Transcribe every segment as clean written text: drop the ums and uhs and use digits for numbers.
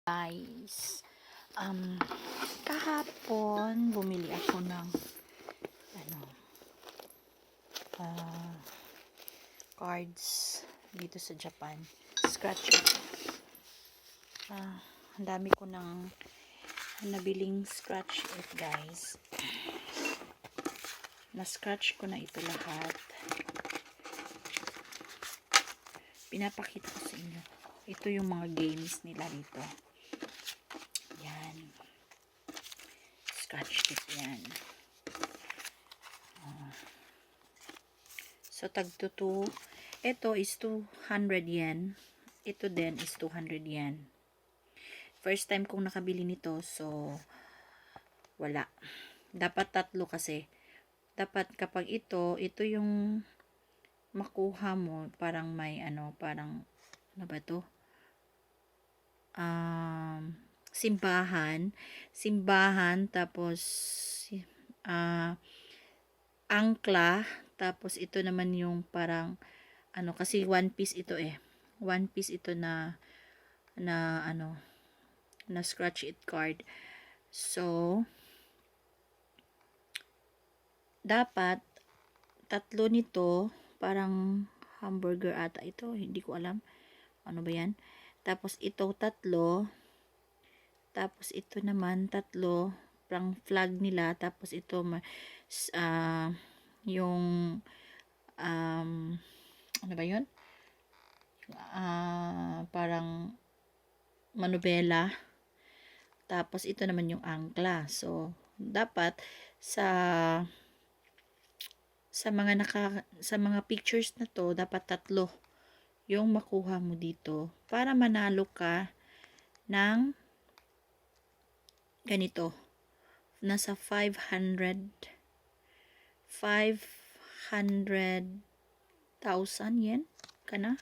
Guys, kahapon bumili ako ng cards dito sa Japan. Scratcher. Ang dami ko ng nabiling scratch it, guys. Na-scratch ko na ito lahat. Pinapakita ko sa inyo. Ito yung mga games nila dito. Yan. Scratch it yan. So, tagto 2. Ito is 200 yen. Ito din is 200 yen. First time kong nakabili nito. So, wala. Dapat tatlo kasi. Dapat kapag ito yung makuha mo. Parang may parang, ano ba to? Simbahan, tapos angkla, tapos ito naman yung parang kasi one piece ito one piece ito na scratch it card. So dapat tatlo nito, parang hamburger ata ito, hindi ko alam ano ba yan. Tapos ito tatlo, tapos ito naman tatlo, parang flag nila. Tapos ito yung ano ba yun, parang manubela. Tapos ito naman yung angkla. So dapat sa mga pictures na to, dapat tatlo yung makuha mo dito para manalo ka ng ganito. Nasa 500,000 yen ka na.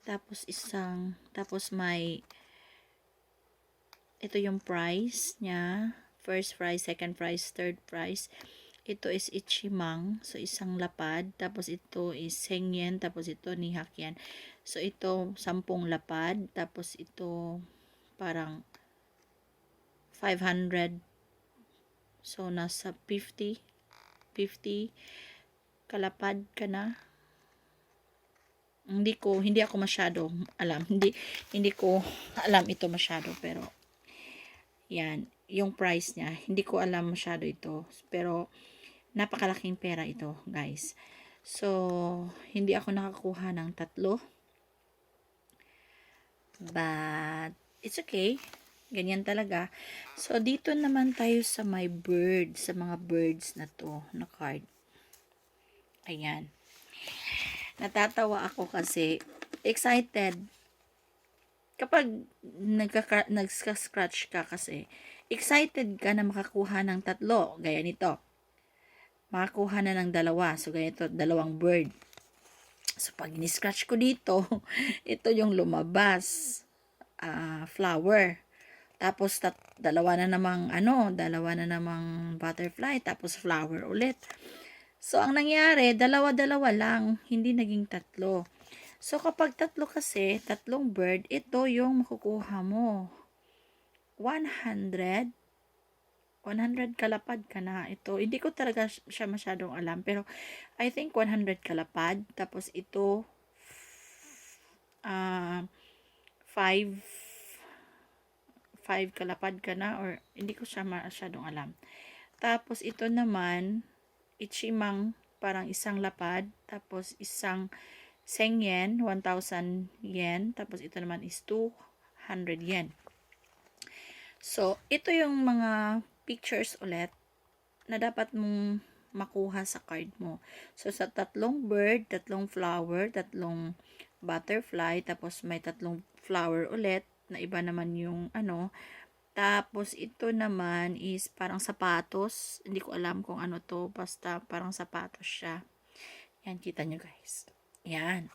Tapos may ito yung price niya. First prize, second prize, third prize. Ito is ichimang. So, isang lapad. Tapos, ito is sengyen. Tapos, ito nihak yan. So, ito 10 lapad. Tapos, ito parang 500. So, nasa 50 kalapad ka na. Hindi ako masyado alam. Hindi ko alam ito masyado. Pero, yan. Yung price niya. Hindi ko alam masyado ito. Pero, napakalaking pera ito, guys. So, hindi ako nakakuha ng tatlo. But, it's okay. Ganyan talaga. So, dito naman tayo sa my bird. Sa mga birds na to, na card. Ayan. Natatawa ako kasi, excited. Kapag nagska-scratch ka kasi, excited ka na makakuha ng tatlo. Gaya nito. Makakuha na ng dalawa. So, ganito, dalawang bird. So, pag ni-scratch ko dito, ito yung lumabas. Flower. Tapos, dalawa na namang butterfly. Tapos, flower ulit. So, ang nangyari, dalawa-dalawa lang. Hindi naging tatlo. So, kapag tatlo kasi, tatlong bird, ito yung makukuha mo. 100 kalapad ka na. Ito, hindi ko talaga siya masyadong alam. Pero, I think 100 kalapad. Tapos, ito, 5 kalapad ka na. Or, hindi ko siya masyadong alam. Tapos, ito naman, ichimang, parang isang lapad. Tapos, isang sengyen, 1,000 yen. Tapos, ito naman is 200 yen. So, ito yung mga pictures ulit na dapat mong makuha sa card mo. So, sa tatlong bird, tatlong flower, tatlong butterfly, tapos may tatlong flower ulit, na iba naman yung Tapos, ito naman is parang sapatos. Hindi ko alam kung ano to, basta parang sapatos siya. Yan, kita nyo guys. Yan.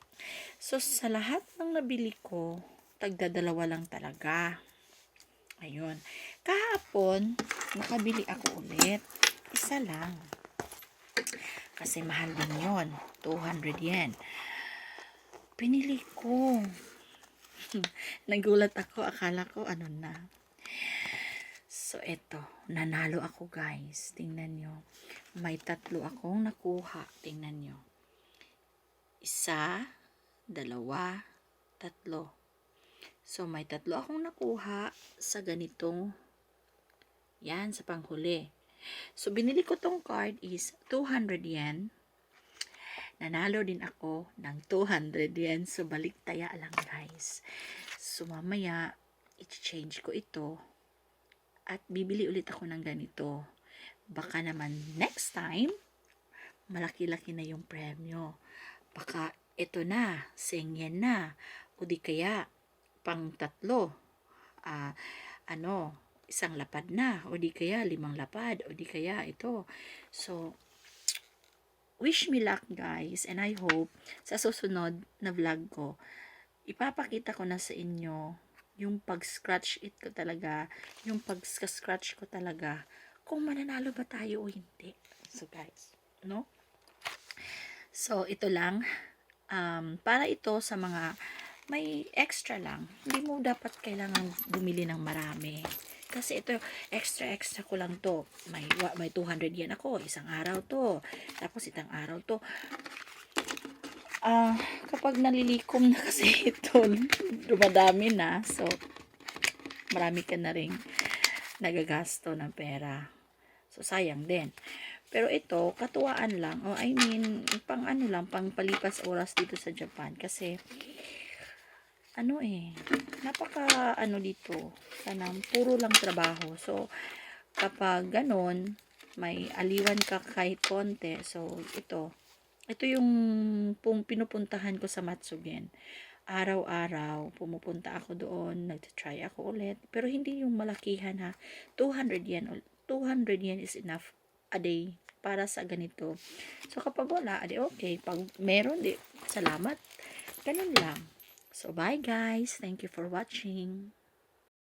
So, sa lahat ng nabili ko, tagdadalawa lang talaga. Ayun. Kahapon, nakabili ako ulit. Isa lang. Kasi mahal din yun. 200 yen. Pinili ko. Nagulat ako, akala ko ano na. So, eto, nanalo ako guys. Tingnan nyo. May 3 akong nakuha. Tingnan nyo. 1, 2, 3. So, may 3 akong nakuha sa ganitong, yan, sa panghuli. So, binili ko tong card is 200 yen. Nanalo din ako ng 200 yen. So, balik taya lang guys. So, mamaya, i-change ko ito. At bibili ulit ako ng ganito. Baka naman next time, malaki-laki na yung premyo. Baka ito na, 100 yen na. O di kaya, pang 3. Isang lapad na. O di kaya, 5 lapad. O di kaya, ito. So, wish me luck guys. And I hope, sa susunod na vlog ko, ipapakita ko na sa inyo yung pag-scratch it ko talaga, yung pag-scratch ko talaga, kung mananalo ba tayo o hindi. So guys, no? So ito lang, para ito sa mga may extra lang. Hindi mo dapat kailangan bumili ng marami. Kasi ito, extra ko lang to. May 200 yen ako, isang araw to. Tapos isang araw to. Kapag nalilikom na kasi ito, dumadami na. So, marami ka na rin nagagasto ng pera. So, sayang din. Pero ito, katuwaan lang. Pang pang palipas oras dito sa Japan. Kasi, napaka dito. Puro lang trabaho. So, kapag ganon, may aliwan ka kahit konti. So, ito yung pinupuntahan ko sa Matsugen. Araw-araw, pumupunta ako doon, nagtatry ako ulit. Pero hindi yung malakihan ha. 200 yen. 200 yen is enough a day para sa ganito. So, kapag wala, okay. Pag meron, salamat. Ganun lang. So, bye guys. Thank you for watching.